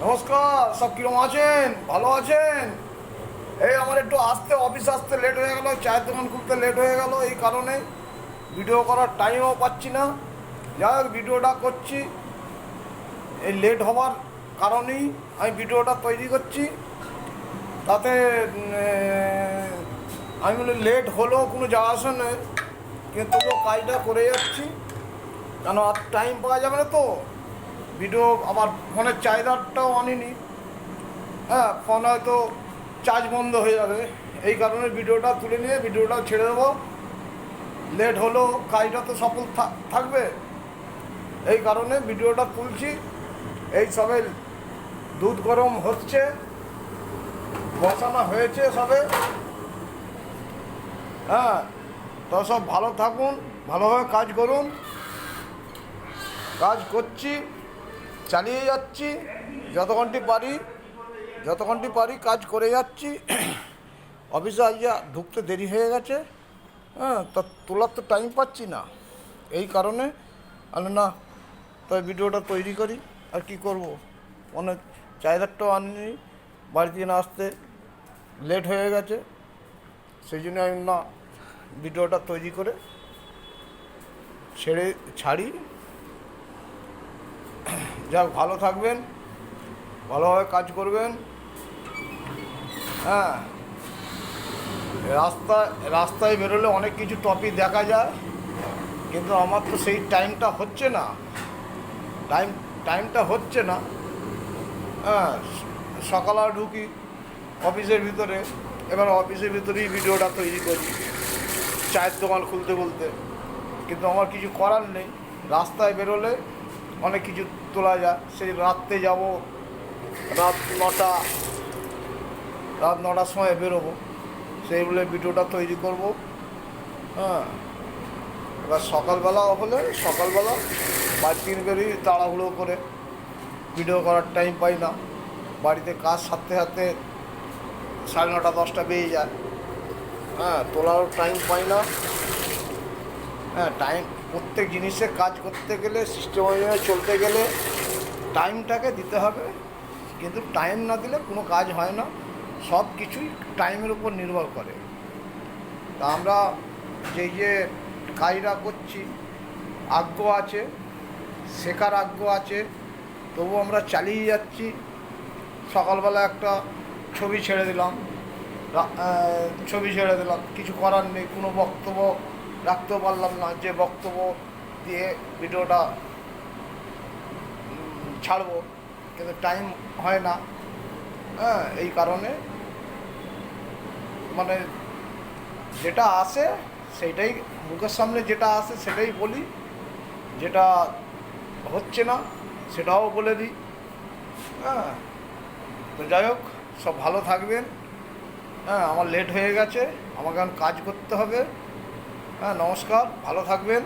নমস্কার, সব কিরম আছেন? ভালো আছেন? এই আমার একটু আসতে অফিস আসতে লেট হয়ে গেল, চায়ের দোকান খুলতে লেট হয়ে গেল, এই কারণে ভিডিও করার টাইমও পাচ্ছি না। যাই হোক, ভিডিওটা করছি, এই লেট হওয়ার কারণেই আমি ভিডিওটা তৈরি করছি। তাতে আমি বলি লেট হলেও কোনো যাওয়া আসা নেই, কিন্তু তবুও কাজটা করে যাচ্ছি, কেন আর টাইম পাওয়া যাবে না তো। ভিডিও আবার ফোনের চার্জারটাও আনিনি, হ্যাঁ, ফোন হয়তো চার্জ বন্ধ হয়ে যাবে, এই কারণে ভিডিওটা তুলে নিয়ে ভিডিওটা ছেড়ে দেবো। লেট হলেও কাজটা তো সফল থাকবে, এই কারণে ভিডিওটা তুলছি। এই সবে দুধ গরম হচ্ছে, বসানো হয়েছে সবে। হ্যাঁ, তো সব ভালো থাকুন, ভালোভাবে কাজ করুন। কাজ করছি, চালিয়ে যাচ্ছি, যতক্ষণটি পারি কাজ করে যাচ্ছি। অফিসে আজ ঢুকতে দেরি হয়ে গেছে, হ্যাঁ, তা তোলার তো টাইম পাচ্ছি না, এই কারণে আমি না তাই ভিডিওটা তৈরি করি। আর কি করব, মানে চার্জারটাও আনিনি, বাড়ি থেকে না আসতে লেট হয়ে গেছে, সেই জন্য আমি না ভিডিওটা তৈরি করে ছাড়ি। যাক, ভালো থাকবেন, ভালোভাবে কাজ করবেন। হ্যাঁ, রাস্তায় বেরোলে অনেক কিছু টপিক দেখা যায়, কিন্তু আমার তো সেই টাইমটা হচ্ছে না, টাইমটা হচ্ছে না। হ্যাঁ, সকালে ঢুকি অফিসের ভিতরে, এবার অফিসের ভিতরেই ভিডিওটা তৈরি করি চায়ের দোকান খুলতে খুলতে, কিন্তু আমার কিছু করার নেই। রাস্তায় বেরোলে অনেক কিছু তোলা যায়, সেই রাত্রে যাব, রাত 9টার সময় বেরোবো, সেইগুলো ভিডিওটা তৈরি করব। হ্যাঁ, এবার সকালবেলা হলে সকালবেলা বাড়ি থেকে বেরিয়ে তাড়াহুড়ো করে ভিডিও করার টাইম পাই না, বাড়িতে কাজ সারতে সারতে 9:30 10টা বেজে যায়। হ্যাঁ, তোলারও টাইম পাই না। হ্যাঁ, টাইম, প্রত্যেক জিনিসে কাজ করতে গেলে, সিস্টেম অনুযায়ী চলতে গেলে টাইমটাকে দিতে হবে, কিন্তু টাইম না দিলে কোনো কাজ হয় না। সব কিছুই টাইমের উপর নির্ভর করে। তা আমরা যে কাজটা করছি, আগ্রহ আছে, শেখার আগ্রহ আছে, তবু আমরা চালিয়ে যাচ্ছি। সকালবেলা একটা ছবি ছেড়ে দিলাম, কিছু করার নেই, কোনো বক্তব্য রাখতেও পারলাম না, যে বক্তব্য দিয়ে ভিডিওটা ছাড়বো, কিন্তু টাইম হয় না। হ্যাঁ, এই কারণে মানে যেটা আসে সেইটাই, মুখের সামনে যেটা আসে সেটাই বলি, যেটা হচ্ছে না সেটাও বলে দিই। হ্যাঁ, তো যাই হোক, সব ভালো থাকবেন। হ্যাঁ, আমার লেট হয়ে গেছে, আমাকে এখন কাজ করতে হবে। হ্যাঁ, নমস্কার, ভালো থাকবেন।